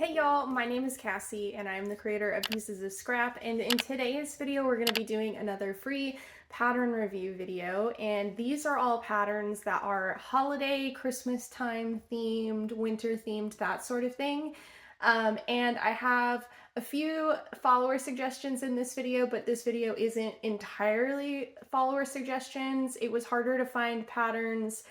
Hey y'all, my name is Cassie and I'm the creator of Pieces of Scrap, and in today's video we're going to be doing another free pattern review video, and these are all patterns that are holiday, Christmas time themed, winter themed, that sort of thing. And I have a few follower suggestions in this video, but this video isn't entirely follower suggestions. It was harder to find patterns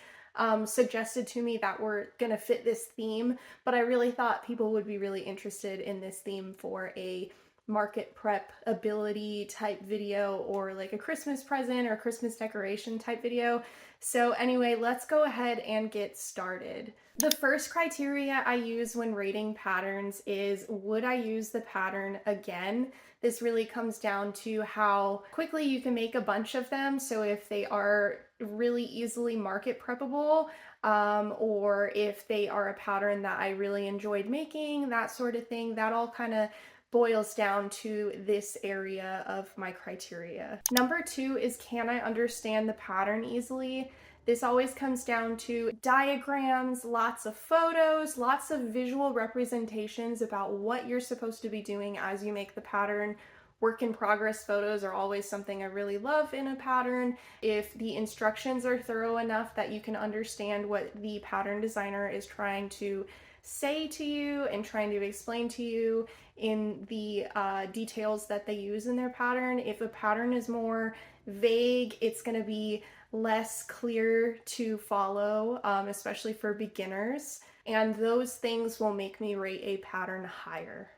suggested to me that were gonna fit this theme, but I really thought people would be really interested in this theme for a market prep ability type video, or like a Christmas present or Christmas decoration type video. So anyway, let's go ahead and get started. The first criteria I use when rating patterns is, would I use the pattern again? This really comes down to how quickly you can make a bunch of them. So if they are really easily market preppable, or if they are a pattern that I really enjoyed making, that sort of thing, that all kind of boils down to this area of my criteria. Number two is, can I understand the pattern easily? This always comes down to diagrams, lots of photos, lots of visual representations about what you're supposed to be doing as you make the pattern. Work in progress photos are always something I really love in a pattern. If the instructions are thorough enough that you can understand what the pattern designer is trying to say to you and trying to explain to you in the details that they use in their pattern. If a pattern is more vague, it's going to be less clear to follow, especially for beginners, and those things will make me rate a pattern higher.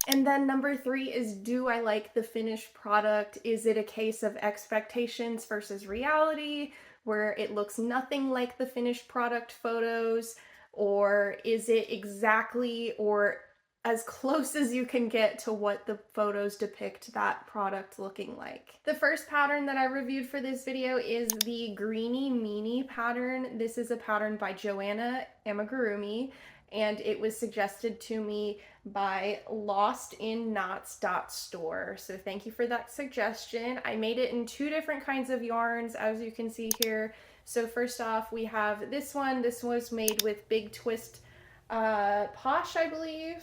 And then number three is, do I like the finished product? Is it a case of expectations versus reality, where it looks nothing like the finished product photos? Or is it exactly or as close as you can get to what the photos depict that product looking like? The first pattern that I reviewed for this video is the Greenie Meanie pattern. This is a pattern by Joanna Amigurumi, and it was suggested to me by lostinKnots.store. So thank you for that suggestion. I made it in two different kinds of yarns, as you can see here. So first off, we have this one. This was made with Big Twist Posh, I believe.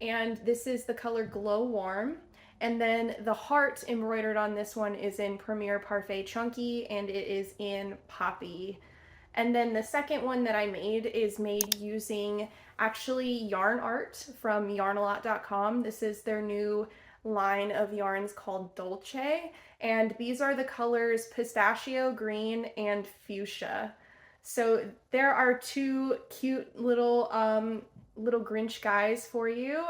And this is the color Glow Warm. And then the heart embroidered on this one is in Premier Parfait Chunky, and it is in Poppy. And then the second one that I made is made using actually yarn art from yarnalot.com. This is their new line of yarns called Dolce, and these are the colors pistachio green and fuchsia. So there are two cute little Grinch guys for you.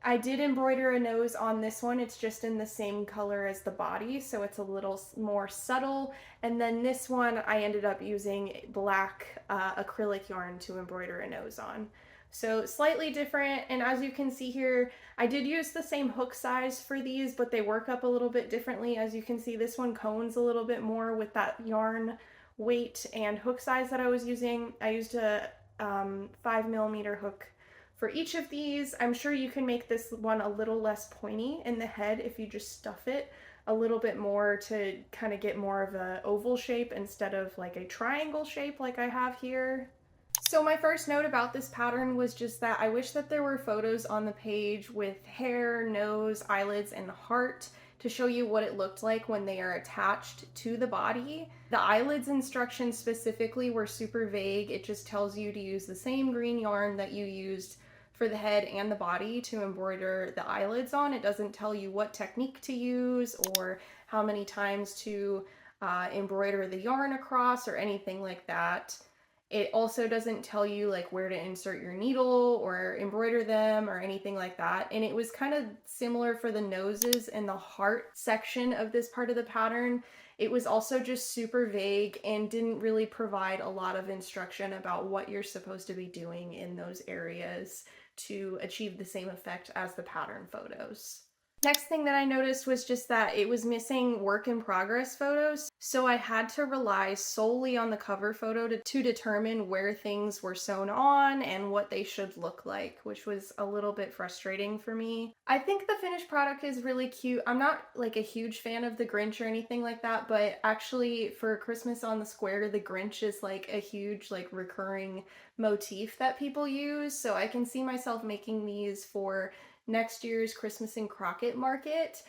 I did embroider a nose on this one. It's just in the same color as the body, so it's a little more subtle. And then this one, I ended up using black acrylic yarn to embroider a nose on. So slightly different, and as you can see here, I did use the same hook size for these, but they work up a little bit differently. As you can see, this one cones a little bit more with that yarn weight and hook size that I was using. I used a 5mm hook for each of these. I'm sure you can make this one a little less pointy in the head if you just stuff it a little bit more to kind of get more of an oval shape instead of like a triangle shape like I have here. So my first note about this pattern was just that I wish that there were photos on the page with hair, nose, eyelids, and heart to show you what it looked like when they are attached to the body. The eyelids instructions specifically were super vague. It just tells you to use the same green yarn that you used for the head and the body to embroider the eyelids on. It doesn't tell you what technique to use or how many times to embroider the yarn across or anything like that. It also doesn't tell you like where to insert your needle or embroider them or anything like that. And it was kind of similar for the noses and the heart section of this part of the pattern. It was also just super vague and didn't really provide a lot of instruction about what you're supposed to be doing in those areas to achieve the same effect as the pattern photos. Next thing that I noticed was just that it was missing work in progress photos. So I had to rely solely on the cover photo to determine where things were sewn on and what they should look like, which was a little bit frustrating for me. I think the finished product is really cute. I'm not like a huge fan of the Grinch or anything like that, but actually for Christmas on the Square, the Grinch is like a huge like recurring motif that people use. So I can see myself making these for next year's Christmas in Crockett market.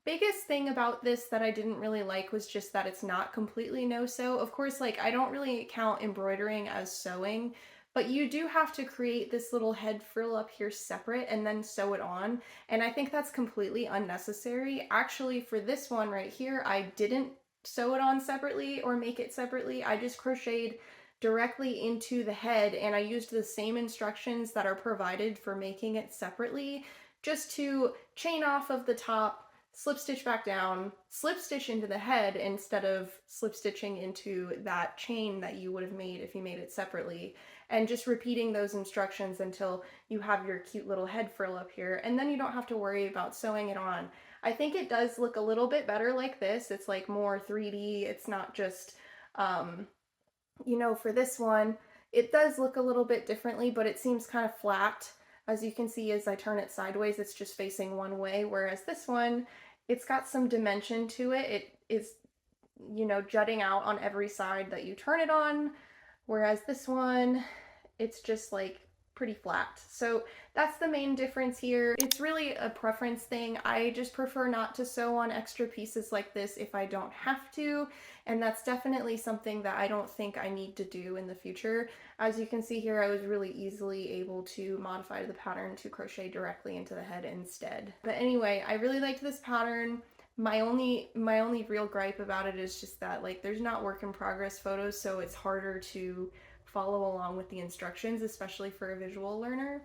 Biggest thing about this that I didn't really like was just that it's not completely no-sew. Of course, like I don't really count embroidering as sewing, but you do have to create this little head frill up here separate and then sew it on. And I think that's completely unnecessary. Actually, for this one right here, I didn't sew it on separately or make it separately. I just crocheted directly into the head, and I used the same instructions that are provided for making it separately, just to chain off of the top, slip stitch back down, slip stitch into the head instead of slip stitching into that chain that you would have made if you made it separately, and just repeating those instructions until you have your cute little head frill up here, and then you don't have to worry about sewing it on. I think it does look a little bit better like this. It's like more 3D. It's not just you know, for this one, it does look a little bit differently, but it seems kind of flat. As you can see, as I turn it sideways, it's just facing one way, whereas this one, it's got some dimension to it. It is, you know, jutting out on every side that you turn it on, whereas this one, it's just like pretty flat. So that's the main difference here. It's really a preference thing. I just prefer not to sew on extra pieces like this if I don't have to, and that's definitely something that I don't think I need to do in the future. As you can see here, I was really easily able to modify the pattern to crochet directly into the head instead. But anyway, I really liked this pattern. My only real gripe about it is just that like there's not work in progress photos, so it's harder to follow along with the instructions, especially for a visual learner.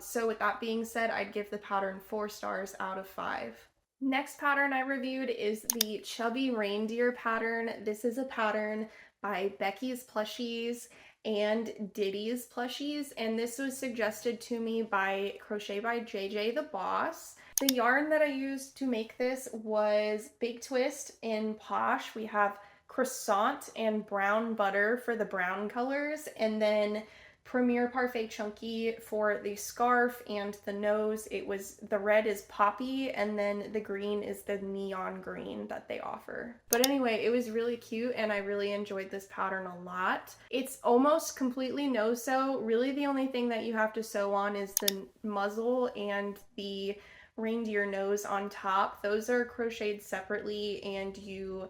So with that being said, I'd give the pattern 4 stars out of 5. Next pattern I reviewed is the Chubby Reindeer pattern. This is a pattern by Becky's Plushies and Diddy's Plushies, and this was suggested to me by Crochet by JJ the Boss. The yarn that I used to make this was Big Twist in Posh. We have croissant and brown butter for the brown colors, and then Premier Parfait Chunky for the scarf and the nose. It was, the red is poppy, and then the green is the neon green that they offer. But anyway, it was really cute, and I really enjoyed this pattern a lot. It's almost completely no-sew. Really the only thing that you have to sew on is the muzzle and the reindeer nose on top. Those are crocheted separately, and you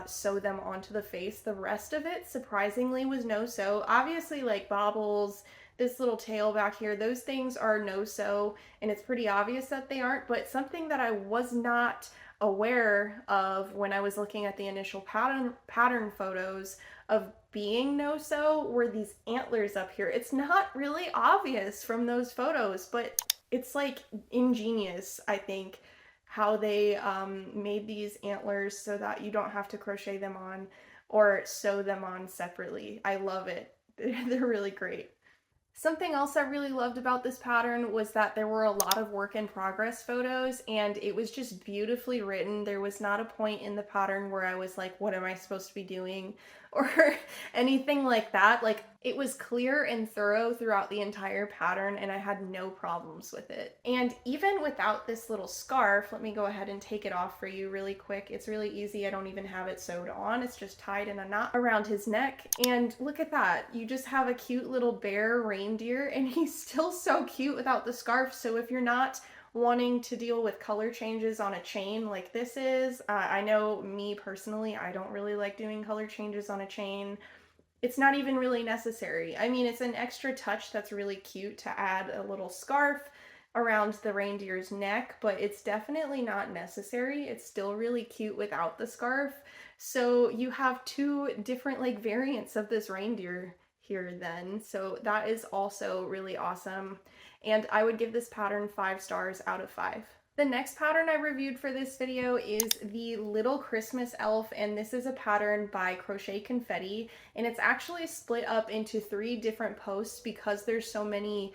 sew them onto the face. The rest of it surprisingly was no sew. Obviously, like baubles, this little tail back here, those things are no sew, and it's pretty obvious that they aren't. But something that I was not aware of when I was looking at the initial pattern photos of being no sew were these antlers up here. It's not really obvious from those photos, but it's like ingenious, I think, how they made these antlers so that you don't have to crochet them on or sew them on separately. I love it. They're really great. Something else I really loved about this pattern was that there were a lot of work in progress photos, and it was just beautifully written. There was not a point in the pattern where I was like, what am I supposed to be doing? Or anything like that. Like, it was clear and thorough throughout the entire pattern, and I had no problems with it. And even without this little scarf, let me go ahead and take it off for you really quick. It's really easy. I don't even have it sewed on. It's just tied in a knot around his neck. And look at that. You just have a cute little bear reindeer, and he's still so cute without the scarf. So if you're not wanting to deal with color changes on a chain like this is, I know me personally, I don't really like doing color changes on a chain. It's not even really necessary. I mean, it's an extra touch that's really cute to add a little scarf around the reindeer's neck, but it's definitely not necessary. It's still really cute without the scarf. So you have 2 different like variants of this reindeer here then. So that is also really awesome. And I would give this pattern 5 stars out of 5. The next pattern I reviewed for this video is the Little Christmas Elf, and this is a pattern by Crochet Confetti, and it's actually split up into 3 different posts because there's so many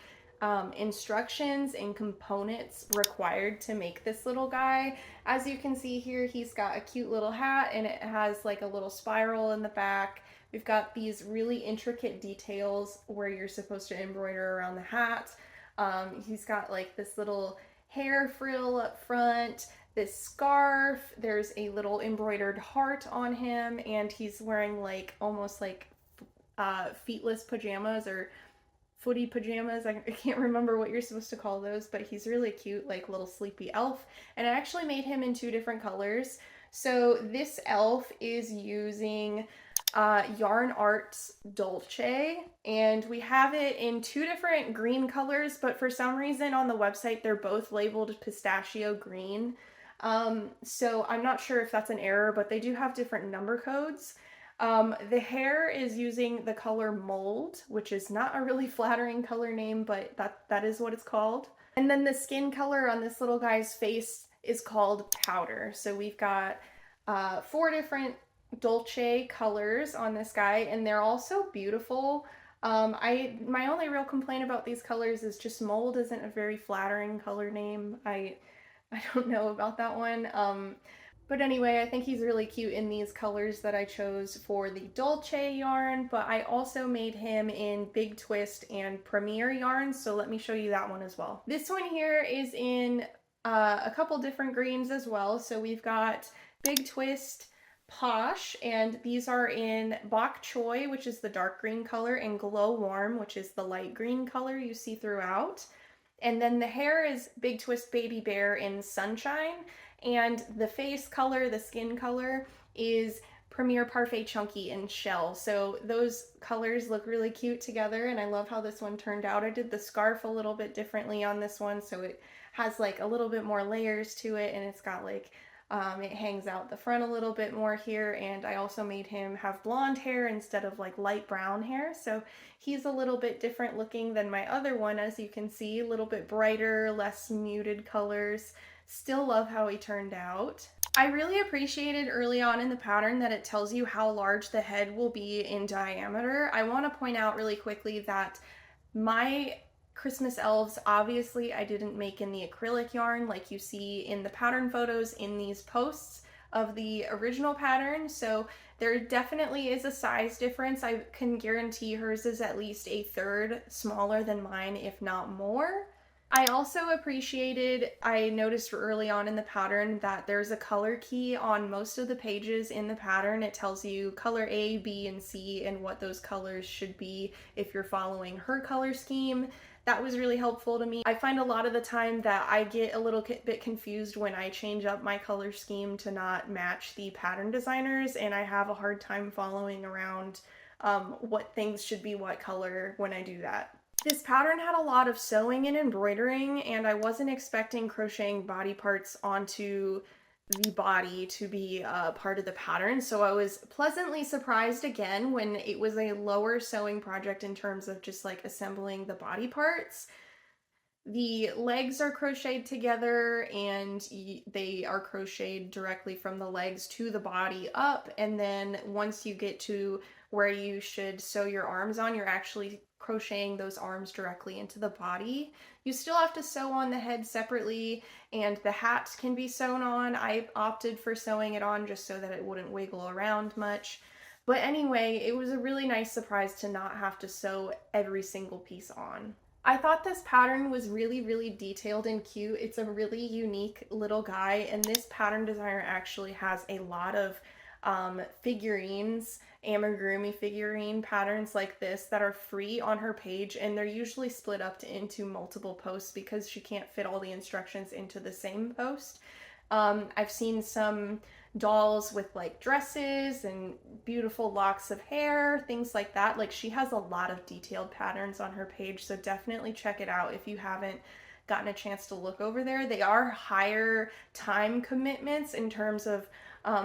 instructions and components required to make this little guy. As you can see here, he's got a cute little hat and it has like a little spiral in the back. We've got these really intricate details where you're supposed to embroider around the hat. He's got like this little hair frill up front, this scarf, there's a little embroidered heart on him, and he's wearing like almost like feetless pajamas or footy pajamas. I can't remember what you're supposed to call those, but he's really cute, like little sleepy elf. And I actually made him in 2 different colors. So this elf is using Yarn Arts Dolce, and we have it in 2 different green colors, but for some reason on the website they're both labeled pistachio green. So I'm not sure if that's an error, but they do have different number codes. The hair is using the color Mold, which is not a really flattering color name, but that is what it's called. And then the skin color on this little guy's face is called Powder. So we've got 4 different Dolce colors on this guy, and they're all so beautiful. My only real complaint about these colors is just Mold isn't a very flattering color name. I don't know about that one. But anyway, I think he's really cute in these colors that I chose for the Dolce yarn, but I also made him in Big Twist and Premier yarns, so let me show you that one as well. This one here is in a couple different greens as well. So we've got Big Twist, Posh, and these are in Bok Choy, which is the dark green color, and Glow Warm, which is the light green color you see throughout. And then the hair is Big Twist Baby Bear in Sunshine, and the face color, the skin color, is Premier Parfait Chunky in Shell. So those colors look really cute together, and I love how this one turned out. I did the scarf a little bit differently on this one, so it has like a little bit more layers to it, and it's got like it hangs out the front a little bit more here, and I also made him have blonde hair instead of like light brown hair, so he's a little bit different looking than my other one, as you can see, a little bit brighter, less muted colors. Still love how he turned out. I really appreciated early on in the pattern that it tells you how large the head will be in diameter. I want to point out really quickly that my Christmas elves, obviously I didn't make in the acrylic yarn like you see in the pattern photos in these posts of the original pattern, so there definitely is a size difference. I can guarantee hers is at least a third smaller than mine, if not more. I also appreciated, I noticed early on in the pattern that there's a color key on most of the pages in the pattern. It tells you color A, B, and C and what those colors should be if you're following her color scheme. That was really helpful to me. I find a lot of the time that I get a little bit confused when I change up my color scheme to not match the pattern designers, and I have a hard time following around what things should be what color when I do that. This pattern had a lot of sewing and embroidering, and I wasn't expecting crocheting body parts onto the body to be a part of the pattern, so I was pleasantly surprised again when it was a lower sewing project in terms of just like assembling the body parts. The legs are crocheted together, and they are crocheted directly from the legs to the body up, and then once you get to where you should sew your arms on, you're actually crocheting those arms directly into the body. You still have to sew on the head separately, and the hat can be sewn on. I opted for sewing it on just so that it wouldn't wiggle around much. But anyway, it was a really nice surprise to not have to sew every single piece on. I thought this pattern was really, really detailed and cute. It's a really unique little guy, and this pattern designer actually has a lot of figurines, amigurumi figurine patterns like this that are free on her page, and they're usually split up into multiple posts because she can't fit all the instructions into the same post. I've seen some dolls with like dresses and beautiful locks of hair, things like that. Like, she has a lot of detailed patterns on her page, so definitely check it out if you haven't gotten a chance to look over there. They are higher time commitments in terms of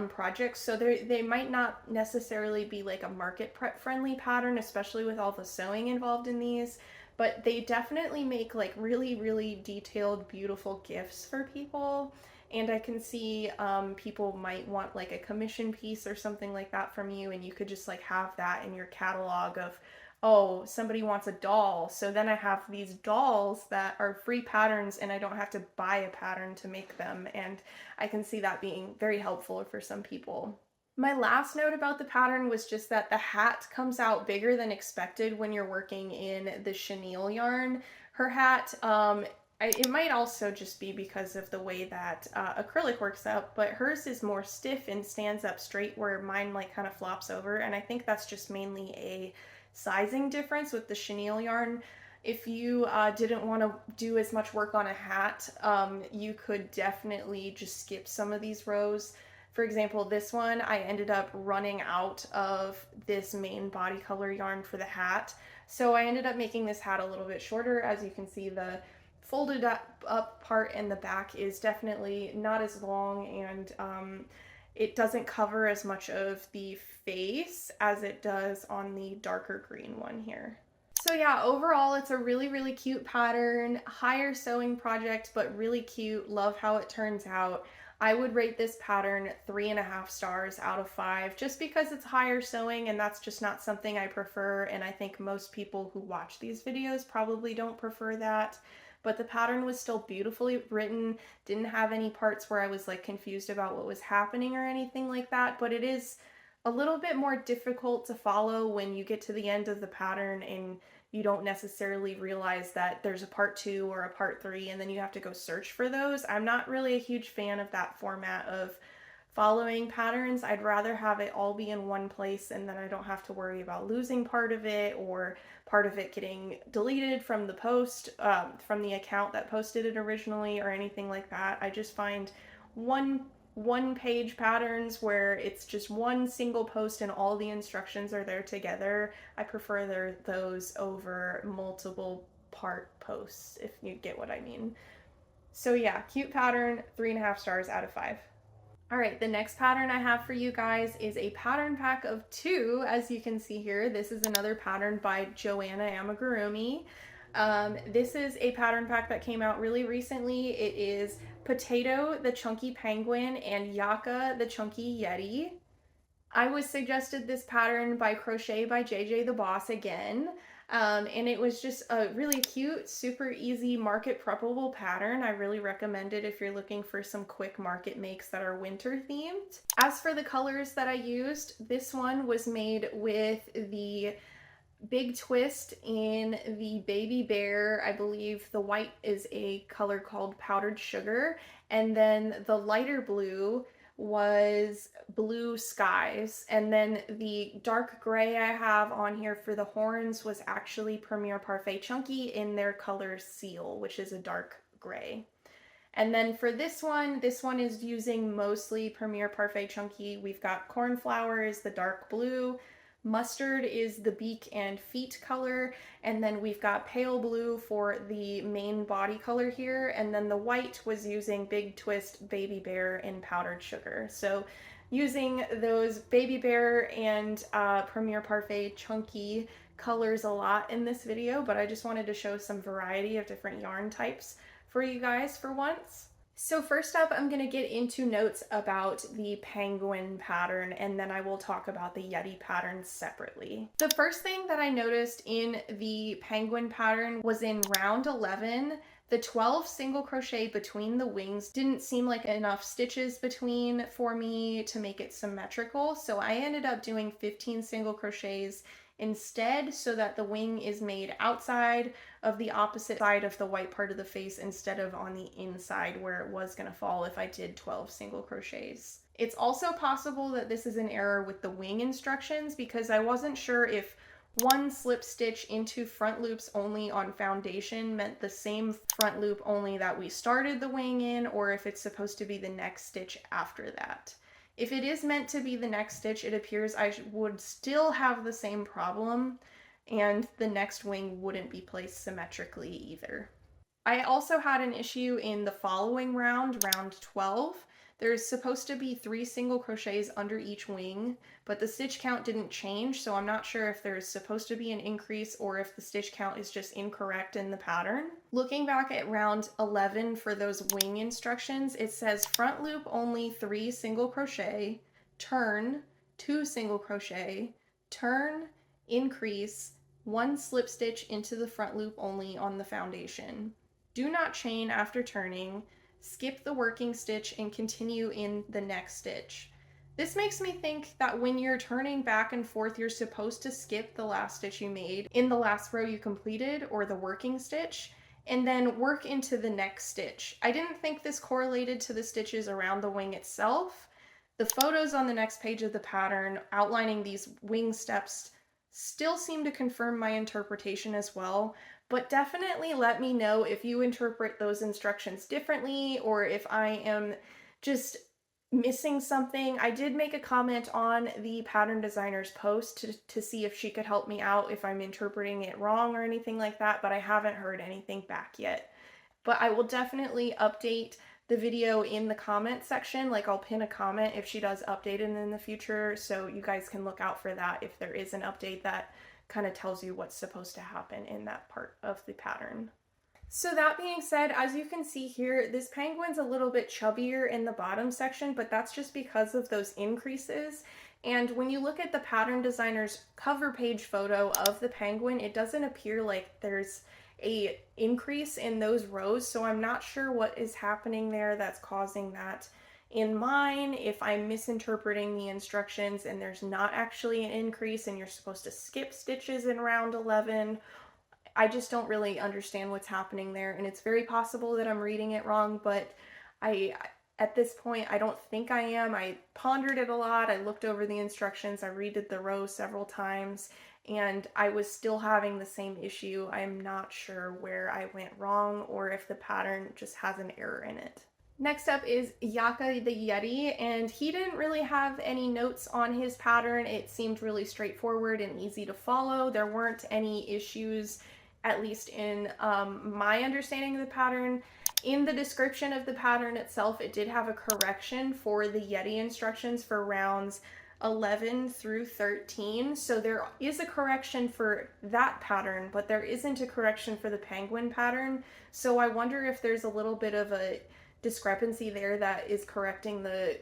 projects, so they might not necessarily be like a market prep friendly pattern, especially with all the sewing involved in these, but they definitely make like really, really detailed, beautiful gifts for people. And I can see people might want like a commission piece or something like that from you, and you could just like have that in your catalog of oh, somebody wants a doll. So then I have these dolls that are free patterns and I don't have to buy a pattern to make them. And I can see that being very helpful for some people. My last note about the pattern was just that the hat comes out bigger than expected when you're working in the chenille yarn. Her hat, it might also just be because of the way that acrylic works out, but hers is more stiff and stands up straight where mine like kind of flops over, and I think that's just mainly a sizing difference with the chenille yarn. If you didn't want to do as much work on a hat, you could definitely just skip some of these rows. For example, this one, I ended up running out of this main body color yarn for the hat. So I ended up making this hat a little bit shorter. As you can see, the folded up part in the back is definitely not as long, and it doesn't cover as much of the face as it does on the darker green one here. So yeah, overall it's a really, really cute pattern, higher sewing project, but really cute. Love how it turns out. I would rate this pattern 3.5 stars out of 5 just because it's higher sewing, and that's just not something I prefer, and I think most people who watch these videos probably don't prefer that. But the pattern was still beautifully written, didn't have any parts where I was like confused about what was happening or anything like that, but it is a little bit more difficult to follow when you get to the end of the pattern and you don't necessarily realize that there's a part 2 or a part 3 and then you have to go search for those. I'm not really a huge fan of that format of following patterns. I'd rather have it all be in one place and then I don't have to worry about losing part of it or part of it getting deleted from the post, from the account that posted it originally or anything like that. I just find one page patterns where it's just one single post and all the instructions are there together. I prefer those over multiple part posts, if you get what I mean. So yeah, cute pattern, 3.5 stars out of 5. All right, the next pattern I have for you guys is a pattern pack of 2, as you can see here. This is another pattern by Joanna Amigurumi. This is a pattern pack that came out really recently. It is Potato, the Chunky Penguin, and Yaca, the Chunky Yeti. I was suggested this pattern by Crochet by JJ the Boss again. And it was just a really cute, super easy market preppable pattern. I really recommend it if you're looking for some quick market makes that are winter themed. As for the colors that I used, this one was made with the big twist in the baby bear. I believe the white is a color called powdered sugar, and then the lighter blue was blue skies, and then the dark gray I have on here for the horns was actually Premier Parfait Chunky in their color Seal, which is a dark gray. And then for this one is using mostly Premier Parfait Chunky. We've got cornflower is the dark blue, mustard is the beak and feet color, and then we've got pale blue for the main body color here, and then the white was using Big Twist Baby Bear in powdered sugar. So using those Baby Bear and Premier Parfait Chunky colors a lot in this video, but I just wanted to show some variety of different yarn types for you guys for once. So first up, I'm going to get into notes about the penguin pattern, and then I will talk about the Yeti pattern separately. The first thing that I noticed in the penguin pattern was in round 11, the 12 single crochet between the wings didn't seem like enough stitches between for me to make it symmetrical, so I ended up doing 15 single crochets instead so that the wing is made outside of the opposite side of the white part of the face instead of on the inside where it was going to fall if I did 12 single crochets. It's also possible that this is an error with the wing instructions because I wasn't sure if one slip stitch into front loops only on foundation meant the same front loop only that we started the wing in, or if it's supposed to be the next stitch after that. If it is meant to be the next stitch, it appears I would still have the same problem and the next wing wouldn't be placed symmetrically either. I also had an issue in the following round, round 12. There's supposed to be 3 single crochets under each wing, but the stitch count didn't change, so I'm not sure if there's supposed to be an increase or if the stitch count is just incorrect in the pattern. Looking back at round 11 for those wing instructions, it says front loop only 3 single crochet, turn, 2 single crochet, turn, increase, 1 slip stitch into the front loop only on the foundation. Do not chain after turning, skip the working stitch and continue in the next stitch. This makes me think that when you're turning back and forth, you're supposed to skip the last stitch you made in the last row you completed, or the working stitch, and then work into the next stitch. I didn't think this correlated to the stitches around the wing itself. The photos on the next page of the pattern outlining these wing steps still seem to confirm my interpretation as well, but definitely let me know if you interpret those instructions differently or if I am just missing something. I did make a comment on the pattern designer's post to see if she could help me out if I'm interpreting it wrong or anything like that, but I haven't heard anything back yet. But I will definitely update the video in the comment section. Like, I'll pin a comment if she does update it in the future, so you guys can look out for that if there is an update that kind of tells you what's supposed to happen in that part of the pattern. So that being said, as you can see here, this penguin's a little bit chubbier in the bottom section, but that's just because of those increases. And when you look at the pattern designer's cover page photo of the penguin, it doesn't appear like there's a increase in those rows, so I'm not sure what is happening there that's causing that. In mine, if I'm misinterpreting the instructions and there's not actually an increase and you're supposed to skip stitches in round 11, I just don't really understand what's happening there, and it's very possible that I'm reading it wrong, but at this point, I don't think I am. I pondered it a lot. I looked over the instructions. I redid the row several times, and I was still having the same issue. I'm not sure where I went wrong or if the pattern just has an error in it. Next up is Yaca the Yeti, and he didn't really have any notes on his pattern. It seemed really straightforward and easy to follow. There weren't any issues, at least in my understanding of the pattern. In the description of the pattern itself, it did have a correction for the Yeti instructions for rounds 11 through 13. So there is a correction for that pattern, but there isn't a correction for the penguin pattern. So I wonder if there's a little bit of a discrepancy there that is correcting the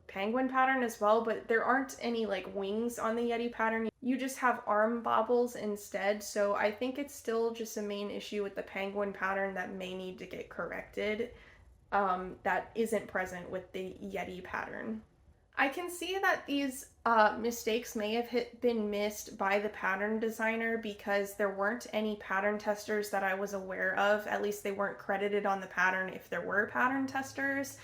penguin pattern as well, but there aren't any like wings on the Yeti pattern. You just have arm bobbles instead, so I think it's still just a main issue with the penguin pattern that may need to get corrected, that isn't present with the Yeti pattern. I can see that these mistakes may have been missed by the pattern designer because there weren't any pattern testers that I was aware of. At least they weren't credited on the pattern if there were pattern testers.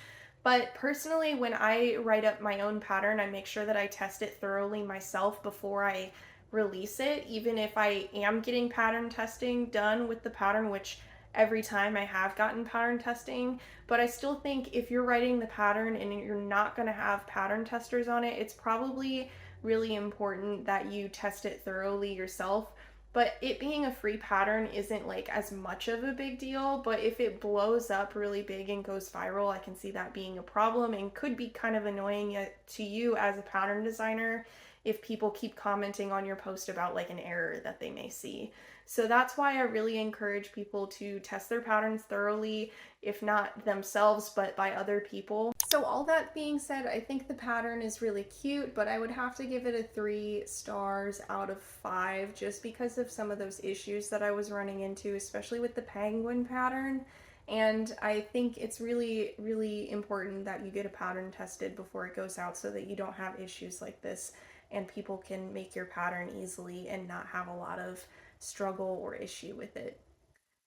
But personally, when I write up my own pattern, I make sure that I test it thoroughly myself before I release it, even if I am getting pattern testing done with the pattern, which every time I have gotten pattern testing. But I still think if you're writing the pattern and you're not going to have pattern testers on it, it's probably really important that you test it thoroughly yourself. But it being a free pattern isn't like as much of a big deal, but if it blows up really big and goes viral, I can see that being a problem and could be kind of annoying to you as a pattern designer if people keep commenting on your post about like an error that they may see. So that's why I really encourage people to test their patterns thoroughly, if not themselves, but by other people. So all that being said, I think the pattern is really cute, but I would have to give it a 3 stars out of 5 just because of some of those issues that I was running into, especially with the penguin pattern. And I think it's really, really important that you get a pattern tested before it goes out so that you don't have issues like this and people can make your pattern easily and not have a lot of struggle or issue with it.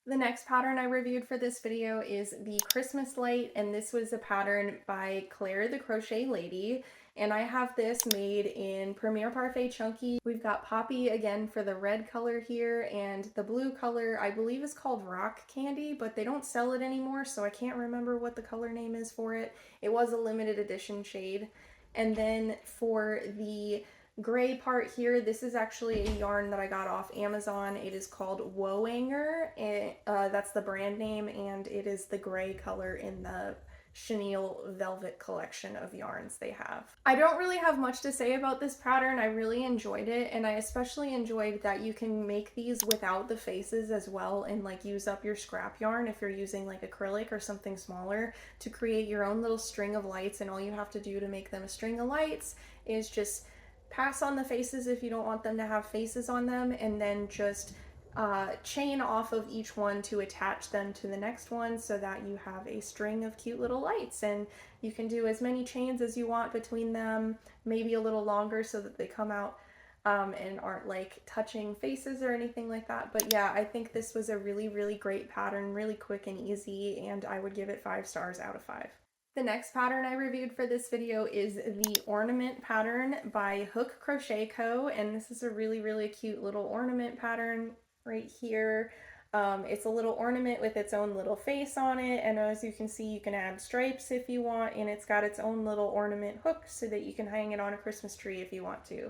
The next pattern I reviewed for this video is the Christmas light, and this was a pattern by Claire the Crochet Lady, and I have this made in Premier Parfait Chunky. We've got Poppy again for the red color here, and the blue color I believe is called Rock Candy, but they don't sell it anymore, so I can't remember what the color name is for it. It was a limited edition shade. And then for the gray part here, this is actually a yarn that I got off Amazon. It is called Woanger. That's the brand name, and it is the gray color in the chenille velvet collection of yarns they have. I don't really have much to say about this pattern. I really enjoyed it, and I especially enjoyed that you can make these without the faces as well and like use up your scrap yarn if you're using like acrylic or something smaller to create your own little string of lights, and all you have to do to make them a string of lights is just pass on the faces if you don't want them to have faces on them, and then just chain off of each one to attach them to the next one so that you have a string of cute little lights. And you can do as many chains as you want between them, maybe a little longer so that they come out and aren't like touching faces or anything like that. But yeah, I think this was a really, really great pattern, really quick and easy, and I would give it 5 stars out of 5. The next pattern I reviewed for this video is the Ornament Pattern by Hook Crochet Co. And this is a really, really cute little ornament pattern right here. It's a little ornament with its own little face on it, and as you can see, you can add stripes if you want, and it's got its own little ornament hook so that you can hang it on a Christmas tree if you want to.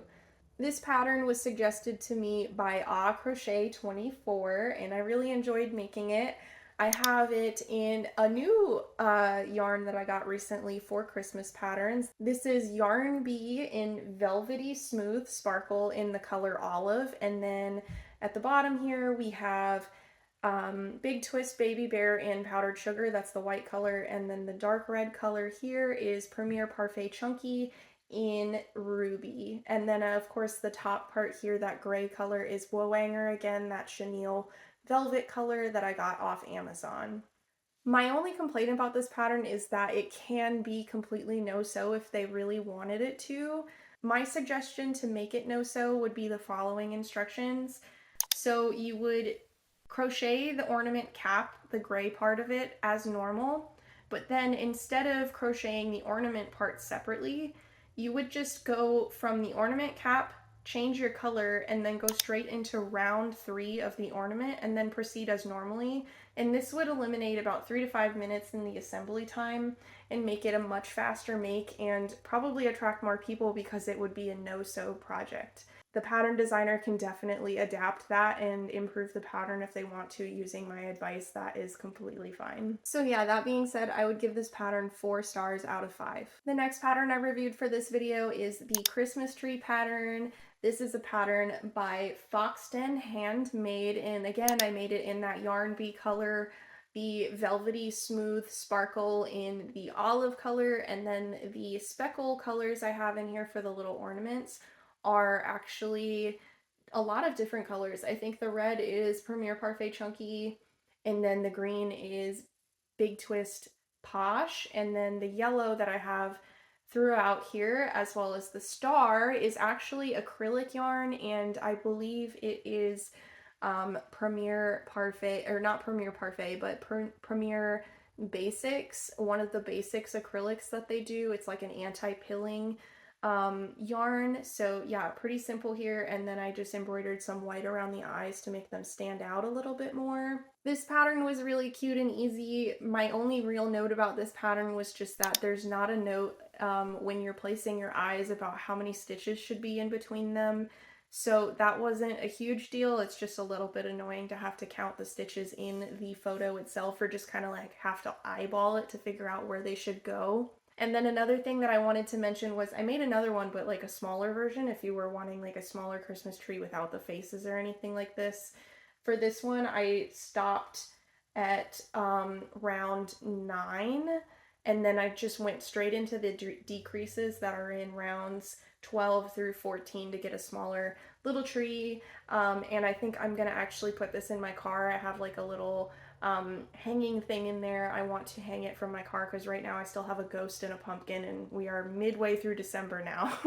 This pattern was suggested to me by Crochet 24, and I really enjoyed making it. I have it in a new yarn that I got recently for Christmas patterns. This is Yarn Bee in Velvety Smooth Sparkle in the color Olive, and then at the bottom here we have Big Twist Baby Bear in Powdered Sugar, that's the white color, and then the dark red color here is Premier Parfait Chunky in Ruby. And then of course the top part here, that gray color, is Woanger again, that chenille velvet color that I got off Amazon. My only complaint about this pattern is that it can be completely no-sew if they really wanted it to. My suggestion to make it no-sew would be the following instructions. So you would crochet the ornament cap, the gray part of it, as normal, but then instead of crocheting the ornament part separately, you would just go from the ornament cap, change your color, and then go straight into round 3 of the ornament and then proceed as normally. And this would eliminate about 3 to 5 minutes in the assembly time and make it a much faster make and probably attract more people because it would be a no-sew project. The pattern designer can definitely adapt that and improve the pattern if they want to using my advice. That is completely fine. So yeah, that being said, I would give this pattern 4 stars out of 5. The next pattern I reviewed for this video is the Christmas Tree Pattern. This is a pattern by Foxton Handmade, and again, I made it in that Yarn Bee color, the Velvety Smooth Sparkle in the olive color, and then the speckle colors I have in here for the little ornaments are actually a lot of different colors. I think the red is Premier Parfait Chunky, and then the green is Big Twist Posh, and then the yellow that I have throughout here, as well as the star, is actually acrylic yarn, and I believe it is Premier Parfait, or not Premier Parfait, but Premier Basics, one of the basics acrylics that they do. It's like an anti-pilling yarn. So yeah, pretty simple here, and then I just embroidered some white around the eyes to make them stand out a little bit more. This pattern was really cute and easy. My only real note about this pattern was just that there's not a note when you're placing your eyes about how many stitches should be in between them. So that wasn't a huge deal. It's just a little bit annoying to have to count the stitches in the photo itself, or just kind of like have to eyeball it to figure out where they should go. And then another thing that I wanted to mention was I made another one, but like a smaller version if you were wanting like a smaller Christmas tree without the faces or anything like this. For this one, I stopped at round 9, and then I just went straight into the decreases that are in rounds 12 through 14 to get a smaller little tree. And I think I'm gonna actually put this in my car. I have like a little hanging thing in there. I want to hang it from my car because right now I still have a ghost and a pumpkin, and we are midway through December now.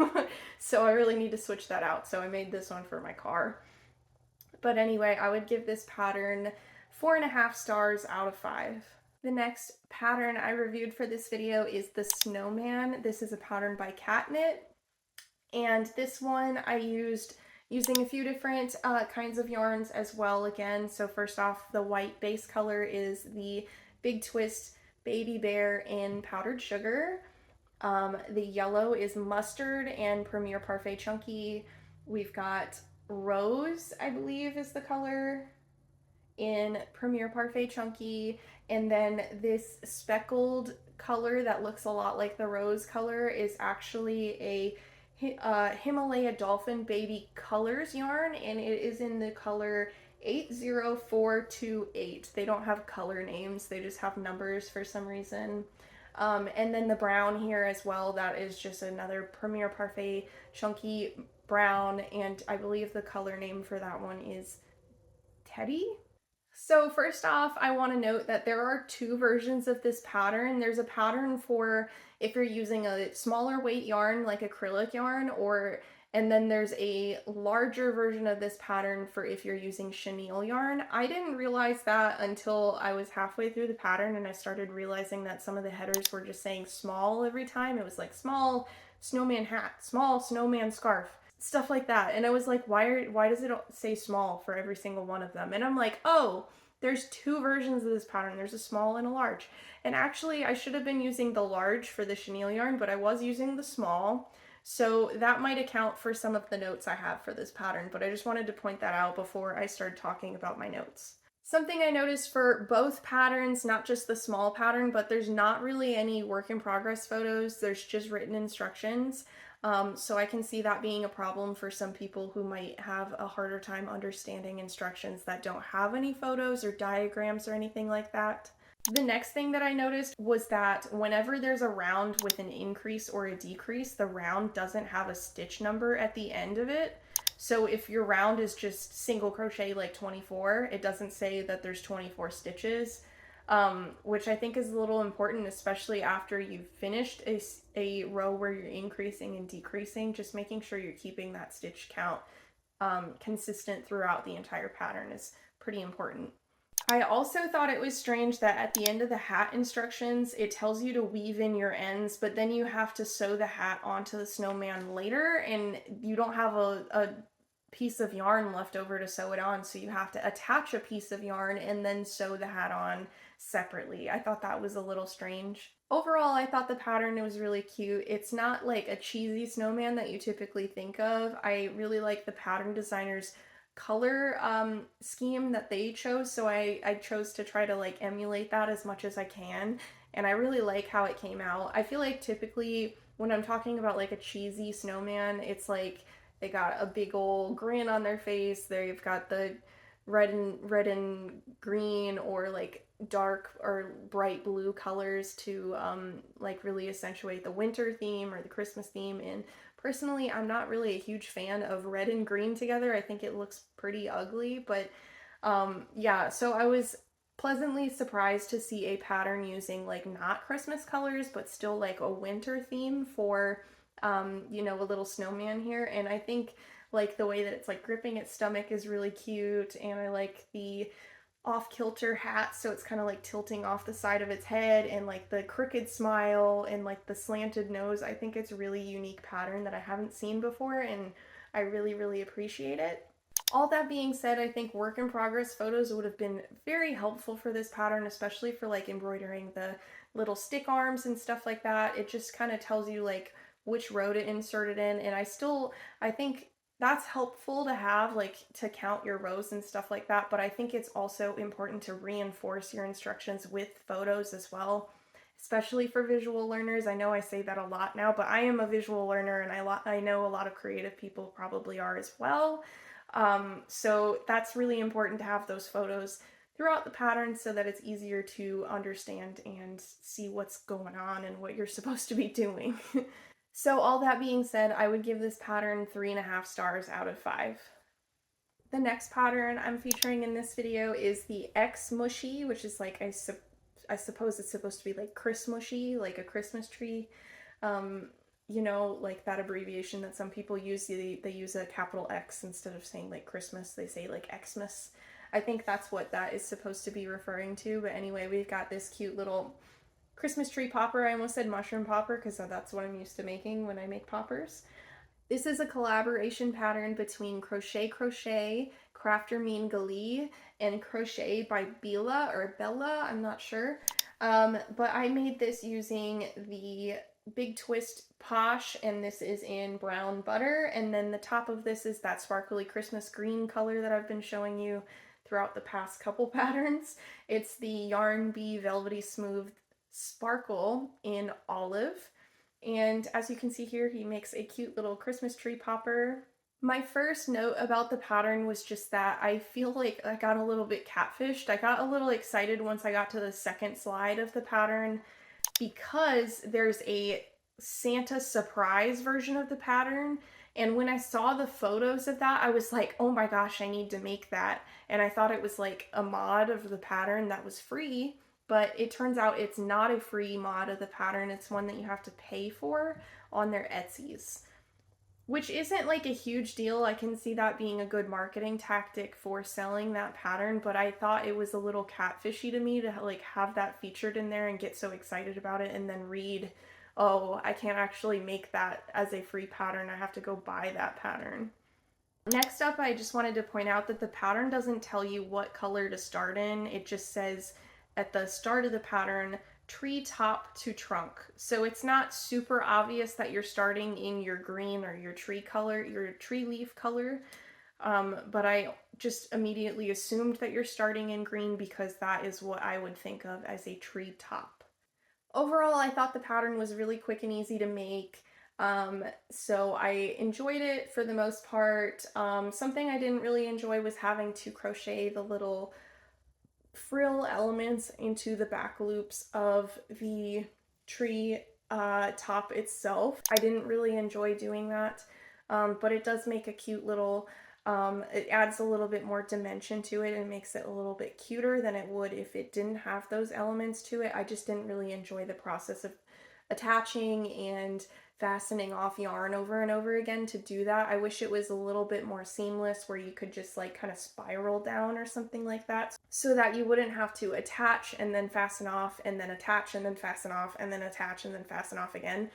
So I really need to switch that out. So I made this one for my car. But anyway, I would give this pattern 4.5 stars out of 5. The next pattern I reviewed for this video is the Snowman. This is a pattern by Catnip, and this one I used using a few different kinds of yarns as well again. So first off, the white base color is the Big Twist Baby Bear in Powdered Sugar. The yellow is Mustard and Premier Parfait Chunky. We've got Rose, I believe is the color, in Premier Parfait Chunky. And then this speckled color that looks a lot like the rose color is actually a Himalaya Dolphin Baby Colors yarn, and it is in the color 80428. They don't have color names, they just have numbers for some reason. And then the brown here as well, that is just another Premier Parfait chunky brown, and I believe the color name for that one is Teddy. So first off, I want to note that there are two versions of this pattern. There's a pattern for if you're using a smaller weight yarn like acrylic yarn, and then there's a larger version of this pattern for if you're using chenille yarn. I didn't realize that until I was halfway through the pattern and I started realizing that some of the headers were just saying small every time. It was like small snowman hat, small snowman scarf, stuff like that. And I was like, why does it say small for every single one of them? And I'm like, oh, there's two versions of this pattern. There's a small and a large. And actually, I should have been using the large for the chenille yarn, but I was using the small. So that might account for some of the notes I have for this pattern, but I just wanted to point that out before I started talking about my notes. Something I noticed for both patterns, not just the small pattern, but there's not really any work in progress photos. There's just written instructions. So I can see that being a problem for some people who might have a harder time understanding instructions that don't have any photos or diagrams or anything like that. The next thing that I noticed was that whenever there's a round with an increase or a decrease, the round doesn't have a stitch number at the end of it. So if your round is just single crochet like 24, it doesn't say that there's 24 stitches, which I think is a little important, especially after you've finished a row where you're increasing and decreasing. Just making sure you're keeping that stitch count consistent throughout the entire pattern is pretty important. I also thought it was strange that at the end of the hat instructions, it tells you to weave in your ends, but then you have to sew the hat onto the snowman later, and you don't have a piece of yarn left over to sew it on, so you have to attach a piece of yarn and then sew the hat on separately. I thought that was a little strange. Overall, I thought the pattern was really cute. It's not like a cheesy snowman that you typically think of. I really like the pattern designer's color scheme that they chose, so I chose to try to like emulate that as much as I can, and I really like how it came out. I feel like typically when I'm talking about like a cheesy snowman, it's like they got a big old grin on their face, they've got the red and green or like dark or bright blue colors to like really accentuate the winter theme or the Christmas theme. And personally, I'm not really a huge fan of red and green together. I think it looks pretty ugly, but yeah, so I was pleasantly surprised to see a pattern using like not Christmas colors, but still like a winter theme for, you know, a little snowman here. And I think like the way that it's like gripping its stomach is really cute, and I like the off-kilter hat, so it's kind of like tilting off the side of its head, and like the crooked smile and like the slanted nose. I think it's a really unique pattern that I haven't seen before, and I really appreciate it. All that being said, I think work in progress photos would have been very helpful for this pattern, especially for like embroidering the little stick arms and stuff like that. It just kind of tells you like which row to insert it in, and I think that's helpful to have, like to count your rows and stuff like that, but I think it's also important to reinforce your instructions with photos as well, especially for visual learners. I know I say that a lot now, but I am a visual learner, and I know a lot of creative people probably are as well. So that's really important to have those photos throughout the pattern so that it's easier to understand and see what's going on and what you're supposed to be doing. So all that being said, I would give this pattern 3.5 stars out of 5. The next pattern I'm featuring in this video is the X-Mushy, which is like, I suppose it's supposed to be like Christmushy, like a Christmas tree. You know, like that abbreviation that some people use, they use a capital X instead of saying like Christmas, they say like Xmas. I think that's what that is supposed to be referring to, but anyway, we've got this cute little Christmas tree popper. I almost said mushroom popper because that's what I'm used to making when I make poppers. This is a collaboration pattern between Crochet, Crafter Mean Glee, and Crochet by Bella, I'm not sure. But I made this using the Big Twist Posh, and this is in brown butter, and then the top of this is that sparkly Christmas green color that I've been showing you throughout the past couple patterns. It's the Yarn Bee Velvety Smooth Sparkle in olive, and as you can see here, he makes a cute little Christmas tree popper. My first note about the pattern was just that I feel like I got a little bit catfished. I got a little excited once I got to the second slide of the pattern, because there's a Santa surprise version of the pattern. And when I saw the photos of that, I was like, oh my gosh, I need to make that. And I thought it was like a mod of the pattern that was free, but it turns out it's not a free mod of the pattern. It's one that you have to pay for on their Etsy's, which isn't like a huge deal. I can see that being a good marketing tactic for selling that pattern, but I thought it was a little catfishy to me to like have that featured in there and get so excited about it and then read, oh, I can't actually make that as a free pattern. I have to go buy that pattern. Next up, I just wanted to point out that the pattern doesn't tell you what color to start in. It just says at the start of the pattern, tree top to trunk. So it's not super obvious that you're starting in your green or your tree color, your tree leaf color. But I just immediately assumed that you're starting in green because that is what I would think of as a tree top. Overall, I thought the pattern was really quick and easy to make. So I enjoyed it for the most part. Something I didn't really enjoy was having to crochet the little frill elements into the back loops of the tree top itself. I didn't really enjoy doing that, but it does make a cute little, it adds a little bit more dimension to it and makes it a little bit cuter than it would if it didn't have those elements to it. I just didn't really enjoy the process of attaching and fastening off yarn over and over again to do that. I wish it was a little bit more seamless where you could just like kind of spiral down or something like that so that you wouldn't have to attach and then fasten off and then attach and then fasten off and then attach and then fasten off again.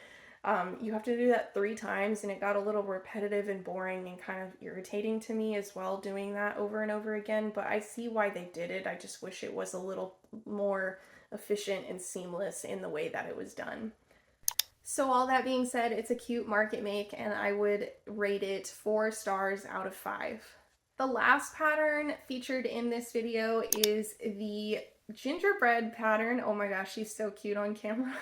You have to do that 3 times and it got a little repetitive and boring and kind of irritating to me as well doing that over and over again, but I see why they did it. I just wish it was a little more efficient and seamless in the way that it was done. So all that being said, it's a cute market make and I would rate it 4 stars out of 5. The last pattern featured in this video is the Gingerbread pattern. Oh my gosh, she's so cute on camera.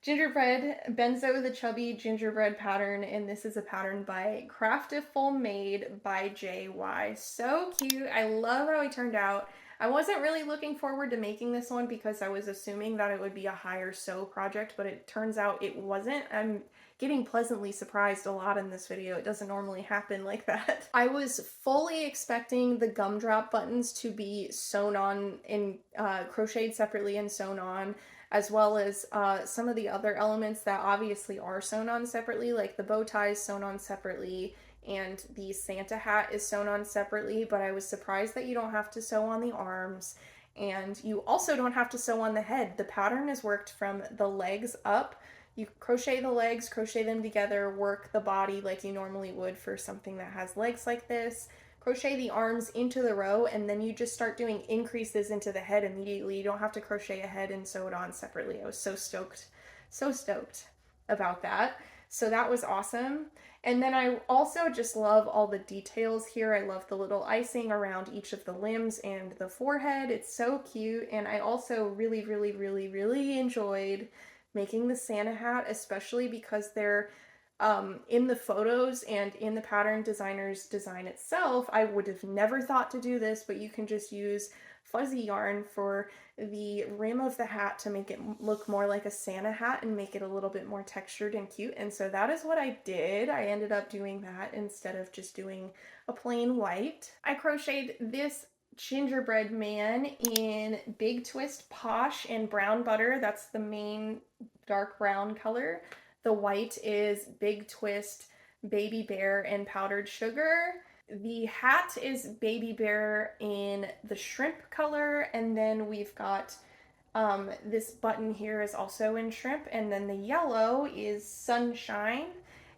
Gingerbread, Benzo the Chubby Gingerbread pattern, and this is a pattern by Craftiful Made by JY. So cute. I love how it turned out. I wasn't really looking forward to making this one because I was assuming that it would be a higher sew project, but it turns out it wasn't. I'm getting pleasantly surprised a lot in this video. It doesn't normally happen like that. I was fully expecting the gumdrop buttons to be sewn on and crocheted separately and sewn on, as well as some of the other elements that obviously are sewn on separately, like the bow ties sewn on separately, and the Santa hat is sewn on separately, but I was surprised that you don't have to sew on the arms, and you also don't have to sew on the head. The pattern is worked from the legs up. You crochet the legs, crochet them together, work the body like you normally would for something that has legs like this, crochet the arms into the row, and then you just start doing increases into the head immediately. You don't have to crochet a head and sew it on separately. I was so stoked about that. So that was awesome. And then I also just love all the details here. I love the little icing around each of the limbs and the forehead. It's so cute. And I also really enjoyed making the Santa hat, especially because they're in the photos and in the pattern designer's design itself. I would have never thought to do this, but you can just use fuzzy yarn for the rim of the hat to make it look more like a Santa hat and make it a little bit more textured and cute. And so that is what I did. I ended up doing that instead of just doing a plain white. I crocheted this gingerbread man in Big Twist Posh and Brown Butter. That's the main dark brown color. The white is Big Twist Baby Bear and Powdered Sugar. The hat is Baby Bear in the shrimp color, and then we've got this button here is also in shrimp, and then the yellow is Sunshine.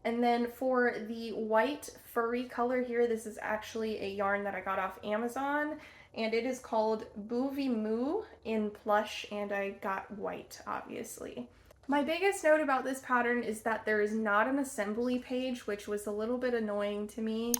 And then for the white furry color here, this is actually a yarn that I got off Amazon, and it is called Boovie Moo in plush, and I got white, obviously. My biggest note about this pattern is that there is not an assembly page, which was a little bit annoying to me.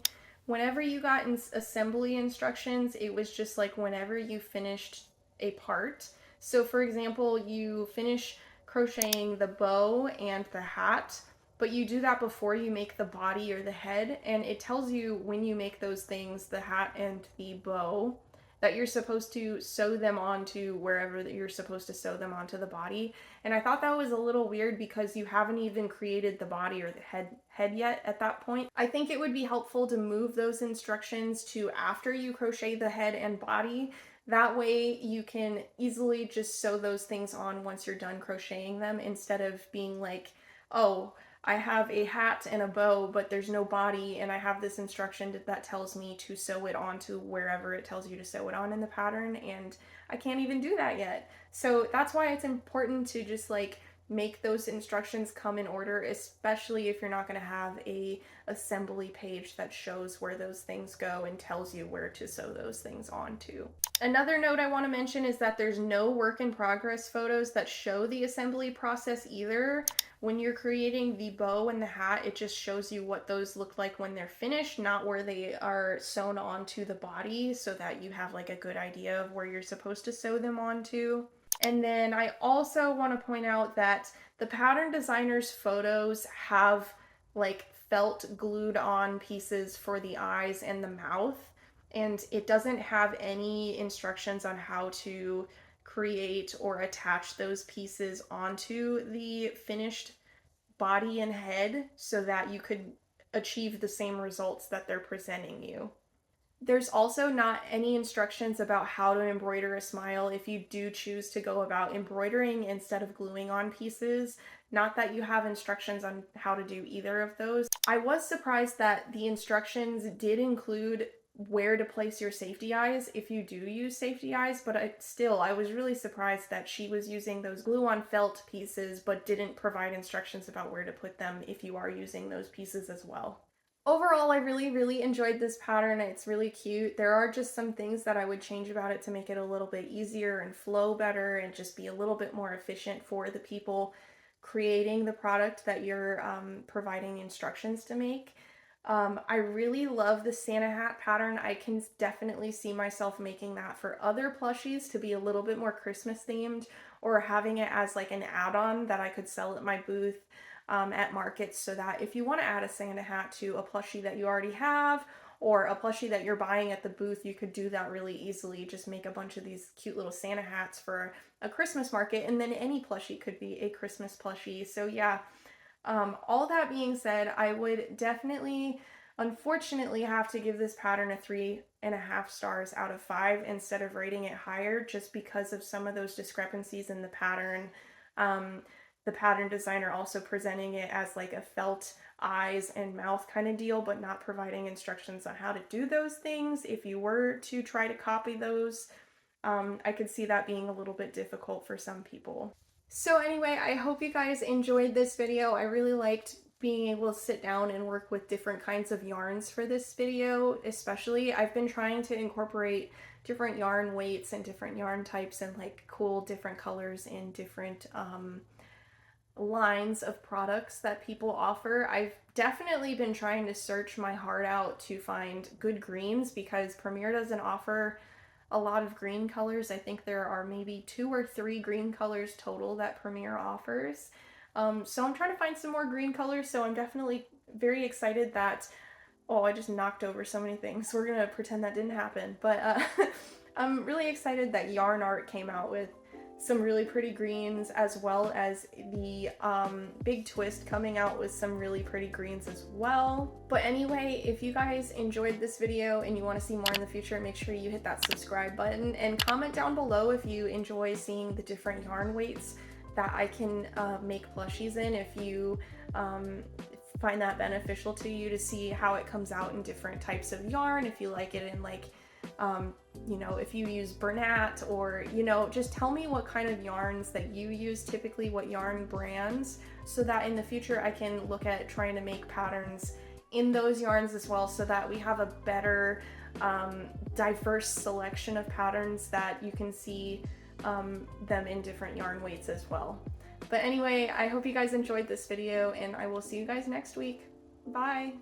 Whenever you got assembly instructions, it was just like whenever you finished a part. So for example, you finish crocheting the bow and the hat, but you do that before you make the body or the head, and it tells you when you make those things, the hat and the bow, that you're supposed to sew them onto wherever that you're supposed to sew them onto the body. And I thought that was a little weird because you haven't even created the body or the head yet at that point. I think it would be helpful to move those instructions to after you crochet the head and body. That way you can easily just sew those things on once you're done crocheting them, instead of being like, oh, I have a hat and a bow, but there's no body, and I have this instruction that tells me to sew it onto wherever it tells you to sew it on in the pattern, and I can't even do that yet. So that's why it's important to just like make those instructions come in order, especially if you're not going to have a assembly page that shows where those things go and tells you where to sew those things onto. Another note I want to mention is that there's no work in progress photos that show the assembly process either. When you're creating the bow and the hat, it just shows you what those look like when they're finished, not where they are sewn onto the body, so that you have like a good idea of where you're supposed to sew them onto. And then I also want to point out that the pattern designer's photos have like felt glued on pieces for the eyes and the mouth, and it doesn't have any instructions on how to create or attach those pieces onto the finished body and head so that you could achieve the same results that they're presenting you. There's also not any instructions about how to embroider a smile if you do choose to go about embroidering instead of gluing on pieces. Not that you have instructions on how to do either of those. I was surprised that the instructions did include where to place your safety eyes if you do use safety eyes, but I was really surprised that she was using those glue-on felt pieces but didn't provide instructions about where to put them if you are using those pieces as well. Overall, I really enjoyed this pattern. It's really cute. There are just some things that I would change about it to make it a little bit easier and flow better and just be a little bit more efficient for the people creating the product that you're providing instructions to make. I really love the Santa hat pattern. I can definitely see myself making that for other plushies to be a little bit more Christmas themed, or having it as like an add-on that I could sell at my booth at markets, so that if you want to add a Santa hat to a plushie that you already have or a plushie that you're buying at the booth, you could do that really easily. Just make a bunch of these cute little Santa hats for a Christmas market, and then any plushie could be a Christmas plushie. So yeah, all that being said, I would definitely, unfortunately, have to give this pattern a 3.5 stars out of 5 instead of rating it higher, just because of some of those discrepancies in the pattern. The pattern designer also presenting it as like a felt eyes and mouth kind of deal, but not providing instructions on how to do those things. If you were to try to copy those, I could see that being a little bit difficult for some people. So anyway, I hope you guys enjoyed this video. I really liked being able to sit down and work with different kinds of yarns for this video, especially. I've been trying to incorporate different yarn weights and different yarn types and like cool different colors in different lines of products that people offer. I've definitely been trying to search my heart out to find good greens, because Premier doesn't offer a lot of green colors. I think there are maybe 2 or 3 green colors total that Premier offers. So I'm trying to find some more green colors, so I'm definitely very excited that, oh, I just knocked over so many things. We're gonna pretend that didn't happen. But I'm really excited that Yarn Art came out with some really pretty greens, as well as the Big Twist coming out with some really pretty greens as well. But anyway, if you guys enjoyed this video and you want to see more in the future, make sure you hit that subscribe button and comment down below if you enjoy seeing the different yarn weights that I can make plushies in, if you find that beneficial to you to see how it comes out in different types of yarn, if you like it in like you know, if you use Bernat, or, you know, just tell me what kind of yarns that you use typically, what yarn brands, so that in the future I can look at trying to make patterns in those yarns as well, so that we have a better diverse selection of patterns that you can see them in different yarn weights as well. But anyway, I hope you guys enjoyed this video, and I will see you guys next week. Bye!